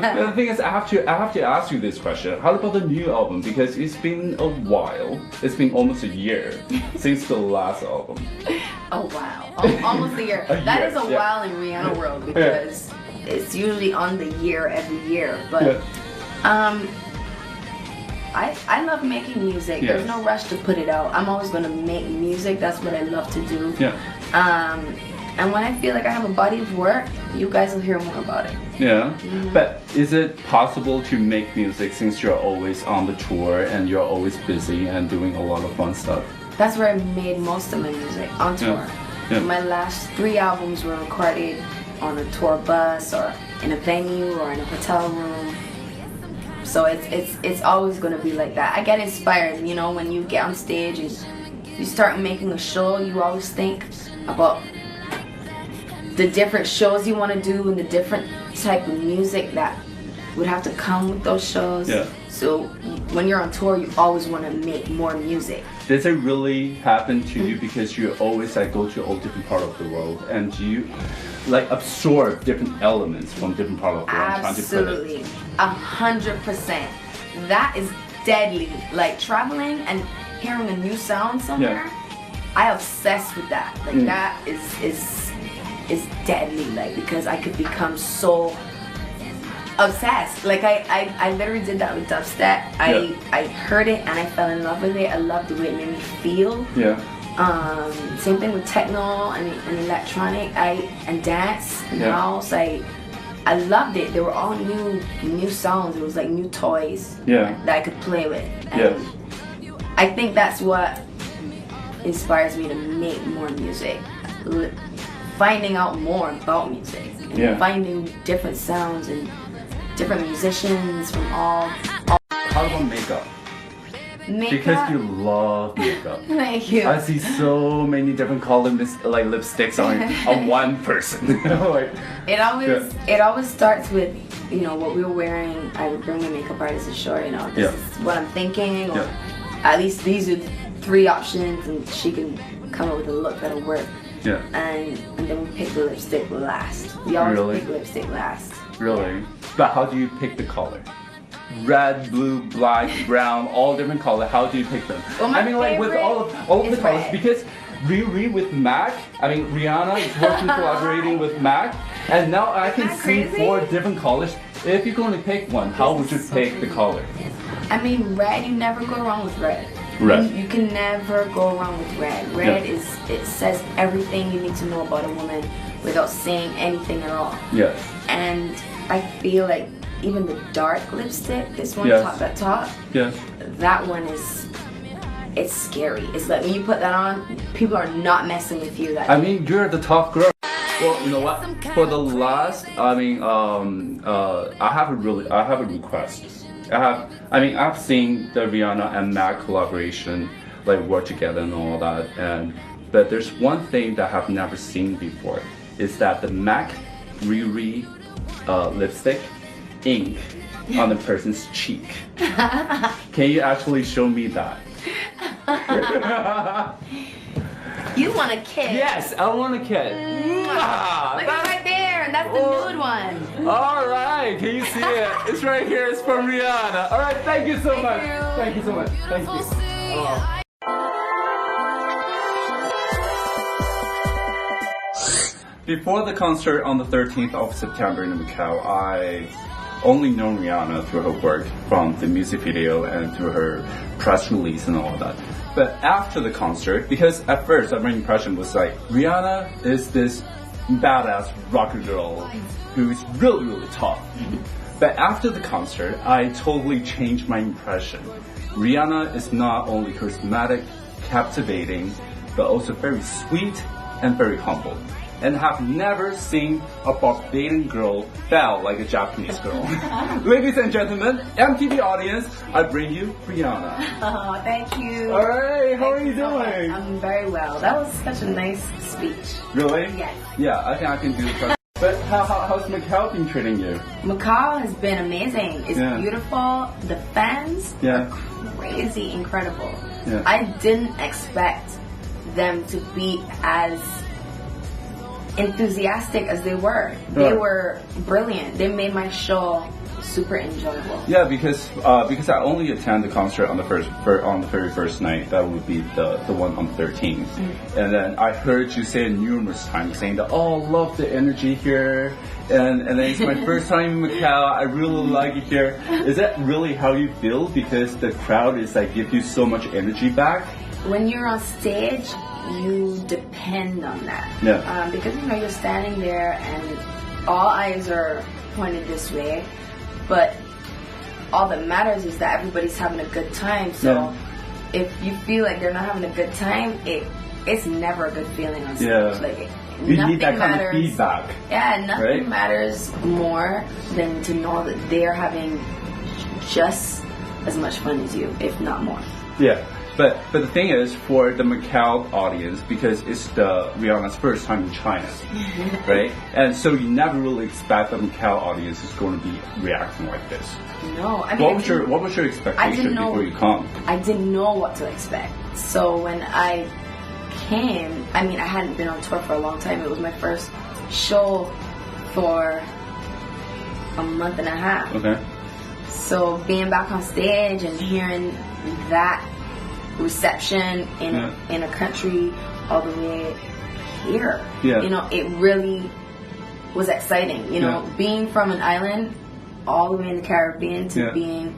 So the thing is, I have to ask you this question. How about the new album? Because it's been a while. It's been almost a year since the last album. Oh wow, almost a year. That is a while in Rihanna world because it's usually on the year every year. But I love making music. There's no rush to put it out. I'm always gonna make music. That's what I love to do. And when I feel like I have a body of work, you guys will hear more about it. Yeah. But is it possible to make music since you're always on the tour and you're always busy and doing a lot of fun stuff? That's where I made most of my music, on tour. My last 3 albums were recorded on a tour bus or in a venue or in a hotel room. So it's always gonna be like that. I get inspired, you know, when you get on stage and you start making a show, you always think about the different shows you want to do and the different type of music that would have to come with those shows. So when you're on tour, you always want to make more music. Does it really happen to you because you always like go to all different part of the world and you like absorb different elements from different part of the world? Absolutely, 100%. That is deadly. Like traveling and hearing a new sound somewhere, I obsess with that. Like that is deadly. Like because I could become so obsessed. Like I literally did that with dubstep. I heard it and I fell in love with it. I loved the way it made me feel. Same thing with techno and electronic and dance and house. I loved it. They were all new songs. It was like new toys that I could play with. And I think that's what inspires me to make more music. Finding out more about music. And finding different sounds and different musicians from all. How about makeup? Because you love makeup. Thank you. I see so many different color like lipsticks on one person. It always starts with, you know, what we were wearing. I would bring my makeup artist to show, you know, this is what I'm thinking, or at least these are 3 options, and she can come up with a look that'll work. And then we pick the lipstick last. We always pick lipstick last. Really? But how do you pick the color? Red, blue, black, brown, all different colors. How do you pick them? Well, I mean, like with all of the colors, because RiRi with Mac. I mean, Rihanna is working collaborating with Mac, and now I can see 4 different colors. If you're going to pick one, how would you pick the color? I mean, red. You never go wrong with red. You can never go wrong with red. Red it says everything you need to know about a woman without saying anything at all. And I feel like even the dark lipstick, this one top at top, that one it's scary. It's like when you put that on, people are not messing with you. I mean, you're the tough girl. Well, you know what? For the last, I mean, I have a request. I've seen the Rihanna and Mac collaboration, like work together and all that, but there's one thing that I've never seen before, is that the Mac RiRi lipstick ink on the person's cheek. Can you actually show me that? You want a kiss? Yes, I want a kiss. Look right there, that's the nude one. Alright, can you see it? It's right here, it's from Rihanna. Alright, thank you so much. Thank you so much. Thank you. Before the concert on the 13th of September in Macau, I only know Rihanna through her work from the music video and through her press release and all that. But after the concert, because at first my impression was like, Rihanna is this badass rocker girl who's really, really tough. But after the concert, I totally changed my impression. Rihanna is not only charismatic, captivating, but also very sweet and very humble. And have never seen a Barbadian girl bow like a Japanese girl. Ladies and gentlemen, MTV audience, I bring you Rihanna. Oh, thank you. Alright, how are you doing? I'm very well. That was such a nice speech. Really? Yes. Yeah, I think I can do it. But how's Macau been treating you? Macau has been amazing. It's beautiful. The fans are crazy, incredible. I didn't expect them to be as enthusiastic as they were. They were brilliant. They made my show super enjoyable. Yeah, because I only attend the concert on the very first night. That would be the one on the 13th. And then I heard you say it numerous times, saying that, oh, love the energy here, and then it's my first time in Macau. I really like it here. Is that really how you feel? Because the crowd is like give you so much energy back. When you're on stage, you depend on that. Yeah. Because you're standing there and all eyes are pointed this way. But all that matters is that everybody's having a good time. So if you feel like they're not having a good time, it's never a good feeling on stage. Yeah. Like, you need that kind of feedback. Yeah, nothing matters more than to know that they're having just as much fun as you, if not more. Yeah. But the thing is, for the Macau audience, because it's Rihanna's first time in China, right? And so you never really expect the Macau audience is going to be reacting like this. No, I mean, what was your expectation before you come? I didn't know what to expect. So when I came, I mean, I hadn't been on tour for a long time. It was my first show for a month and a half. Okay. So being back on stage and hearing that reception in a country all the way here, it really was exciting. Being from an island all the way in the Caribbean to being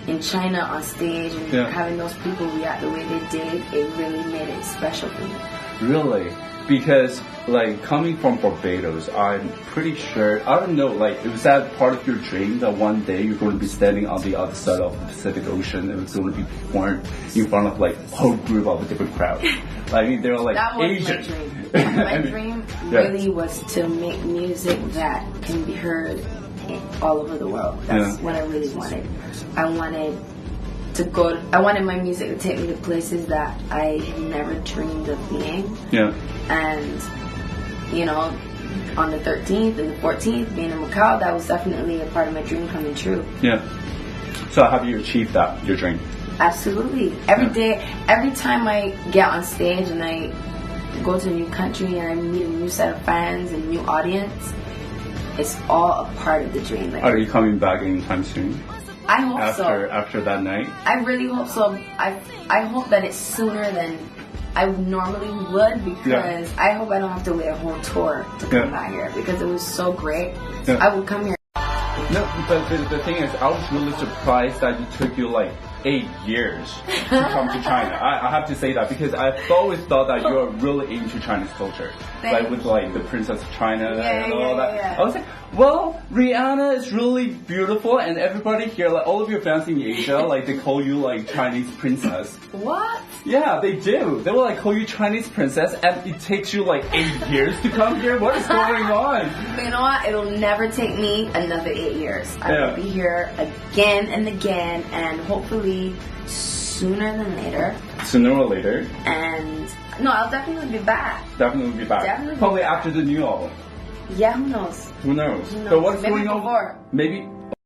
in China on stage and having those people react the way they did, it really made it special for me. Really? Because, like, coming from Barbados, I'm pretty sure, I don't know, like, was that part of your dream that one day you're going to be standing on the other side of the Pacific Ocean and it's going to be performed in front of, like, a whole group of a different crowd? I mean, they're like that was Asian. My dream really was to make music that can be heard all over the world. That's what I really wanted. I wanted my music to take me to places that I had never dreamed of being. Yeah. And, on the 13th and the 14th, being in Macau, that was definitely a part of my dream coming true. Yeah. So have you achieved that, your dream? Absolutely. Every day, every time I get on stage and I go to a new country and I meet a new set of fans and a new audience, it's all a part of the dream. Like, are you coming back anytime soon? I hope so. After that night? I really hope so. I hope that it's sooner than I normally would, because I hope I don't have to wait a whole tour to come back here, because it was so great. Yeah. I would come here. No, but the thing is, I was really surprised that it took you like 8 years to come to China. I have to say that, because I've always thought that you're really into Chinese culture. Like with like the Princess of China and all that. Yeah. I was like, well, Rihanna is really beautiful, and everybody here, like all of your fans in Asia, like they call you like Chinese princess. What? Yeah, they do. They will like call you Chinese princess, and it takes you like 8 years to come here. What is going on? But you know what? It'll never take me another 8 years. I will be here again and again, and hopefully sooner than later. Sooner or later. And no, I'll definitely be back. Definitely be back. Definitely probably be back. after the new album. Yeah, who knows? Who knows? Who knows? But what's Maybe going on? before. Maybe